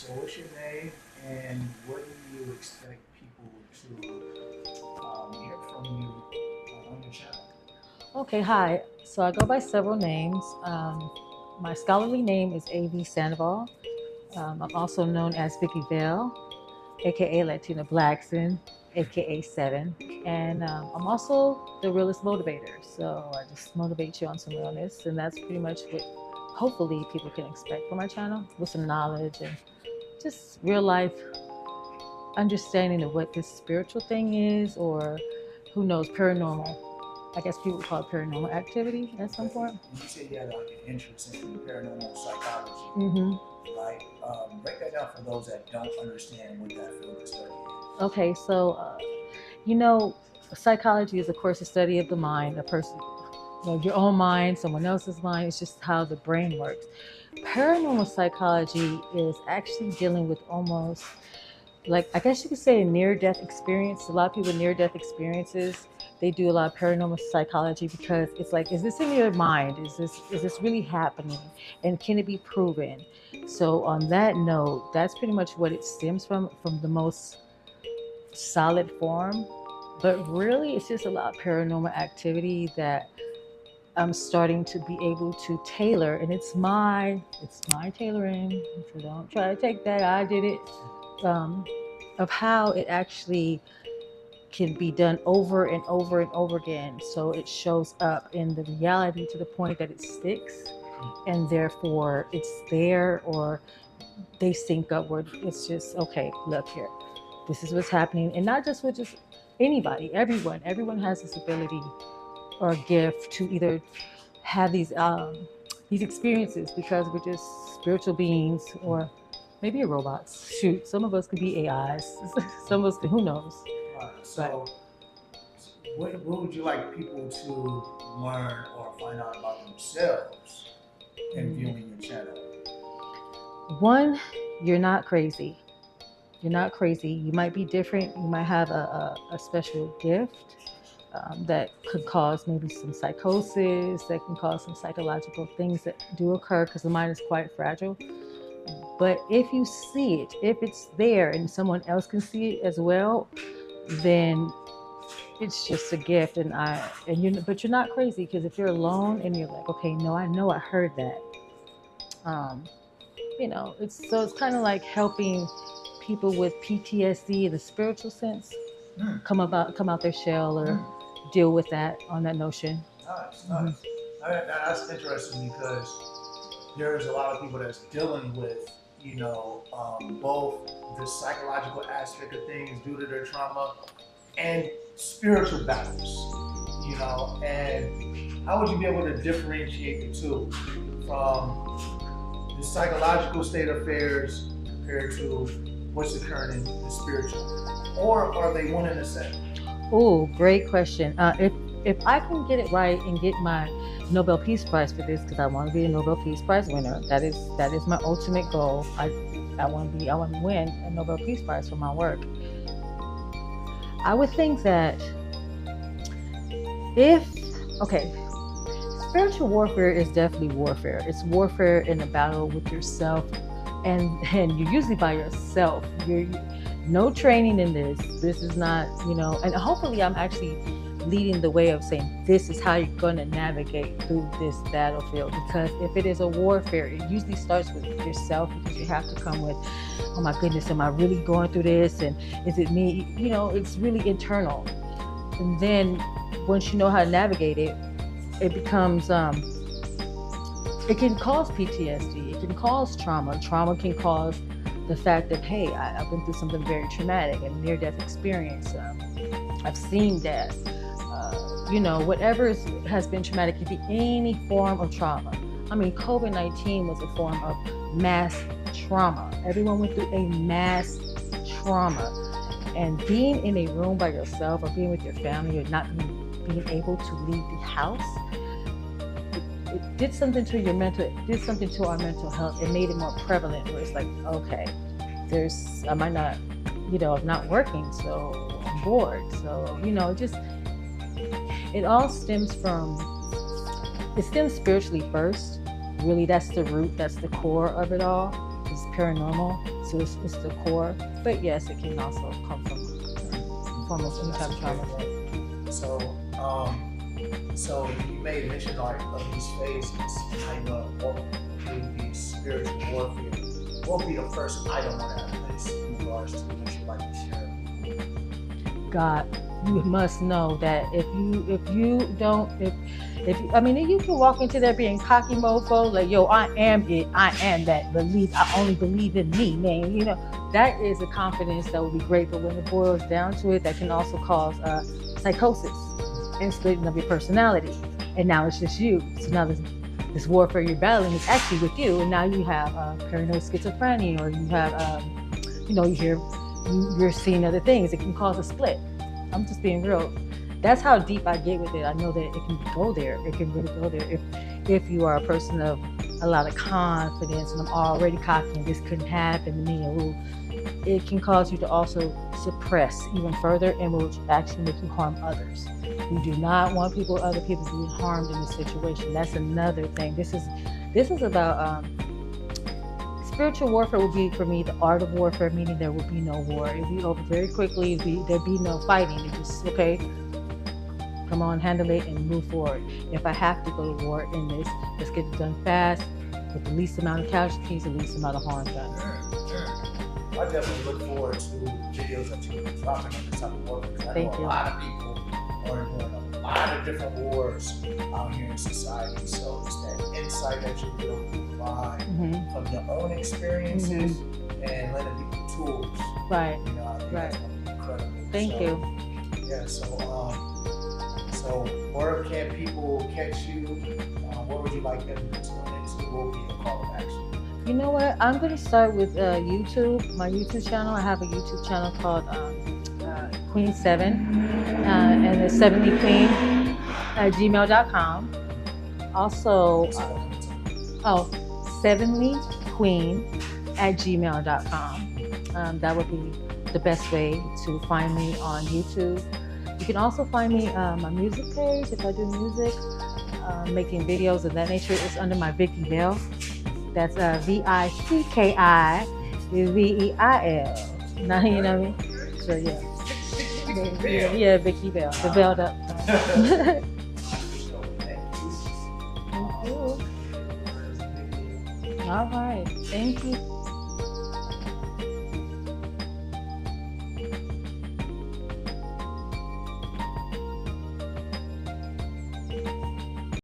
So what's your name and what do you expect people to hear from you on your channel? Okay, hi. So I go by several names. My scholarly name is A.V. Sandoval. I'm also known as Vicky Veil, aka Latina Blackson, aka Seven. And I'm also the realist motivator. So I just motivate you on some realness. And that's pretty much what hopefully people can expect from my channel with some knowledge and just real life understanding of what this spiritual thing is, or who knows, paranormal. I guess people call it paranormal activity at some point. You said you had like an interest in paranormal psychology. Mm-hmm. Like, break that down for those that don't understand what that field of study is. Okay, so you know, psychology is, of course, a study of the mind, a person, your own mind, someone else's mind. It's just how the brain works. Paranormal psychology is actually dealing with almost like, I guess you could say, a near-death experience. A lot of people near-death experiences, they do a lot of paranormal psychology because it's like, is this in your mind? Is this really happening? And can it be proven? So on that note, that's pretty much what it stems from the most solid form. But really, it's just a lot of paranormal activity that I'm starting to be able to tailor, and it's my tailoring. So don't try to take that. I did it. Of how it actually can be done over and over and over again, so it shows up in the reality to the point that it sticks, and therefore it's there, or they sync up where it's just, okay, look here, this is what's happening. And not just with just anybody, everyone has this ability or gift to either have these experiences, because we're just spiritual beings, or maybe robots. Shoot, some of us could be AIs. Some of us could, who knows? So, what would you like people to learn or find out about themselves in viewing your channel? One, you're not crazy. You're not crazy. You might be different. You might have a special gift that could cause maybe some psychosis, that can cause some psychological things that do occur, because the mind is quite fragile. But if you see it, if it's there and someone else can see it as well, then it's just a gift. But you're not crazy, because if you're alone and you're like, okay, no, I know I heard that. It's kind of like helping people with PTSD in the spiritual sense come out their shell, or deal with that on that notion. Nice. That's interesting, because there's a lot of people that's dealing with, both the psychological aspect of things due to their trauma and spiritual battles, and how would you be able to differentiate the two from the psychological state of affairs compared to what's occurring in the spiritual? Or are they one and the same? Oh, great question. If I can get it right and get my Nobel Peace Prize for this, because I want to be a Nobel Peace Prize winner. That is my ultimate goal. I want to win a Nobel Peace Prize for my work. I would think that spiritual warfare is definitely warfare. It's warfare in a battle with yourself, and you're usually by yourself. You're no training in this. This is not, and hopefully I'm actually leading the way of saying this is how you're going to navigate through this battlefield. Because if it is a warfare, it usually starts with yourself, because you have to come with, oh my goodness, am I really going through this, and is it me? It's really internal. And then once you know how to navigate it, it becomes it can cause PTSD, it can cause trauma. Trauma can cause the fact that, hey, I've been through something very traumatic, and near-death experience. I've seen death. Whatever has been traumatic, it could be any form of trauma. I mean, COVID-19 was a form of mass trauma. Everyone went through a mass trauma. And being in a room by yourself, or being with your family, or not being able to leave the house, it did something to your mental, it did something to our mental health. It made it more prevalent, where it's like, okay, I might not, I'm not working, so I'm bored. So, it all stems spiritually first. Really, that's the root, that's the core of it all. It's paranormal. it's the core. But yes, it can also come from almost any type of trauma. So you made mention like of these phases, how you want to walk through these spiritual warfare. What would be the first item on that list in regards to what you like to share? God, you must know that if you don't, I mean, you can walk into there being cocky mofo, like, yo, I am it, I am that, I only believe in me, man. You know, that is a confidence that would be great, but when it boils down to it, that can also cause psychosis and splitting of your personality. And now it's just you. So now this warfare you're battling is actually with you, and now you have paranoid schizophrenia, or you have, you're seeing other things. It can cause a split. I'm just being real. That's how deep I get with it. I know that it can go there. It can really go there. If you are a person of a lot of confidence and I'm already cocky and this couldn't happen to me, it can cause you to also suppress even further and will actually make you harm others. You do not want other people to be harmed in this situation. That's another thing. This is about spiritual warfare would be for me the art of warfare, meaning there will be no war. It will be over very quickly. There'll be no fighting. It just, okay, come on, handle it and move forward. If I have to go to war in this, let's get it done fast with the least amount of casualties, the least amount of harm done. I definitely look forward to videos that you are dropping on this type of warfare. Thank you. A lot of people are doing a lot of different wars out here in society. So it's that insight that you will provide from your own experiences and letting people tools. Right. You know, I think that's going to be incredible. Thank you. Yeah. So where can people catch you? What would you like them to tune into? What would be your call of action? You know what? I'm going to start with YouTube, my YouTube channel. I have a YouTube channel called Queen 7, and it's 70queen@gmail.com. Also, 70queen@gmail.com. That would be the best way to find me on YouTube. You can also find me on my music page if I do music, making videos of that nature. It's under my VICKI VEIL. That's VICKI VEIL. Now you know what I mean? So yeah. Yeah, VICKI VEIL. The veiled up. Thank you. All right. Thank you.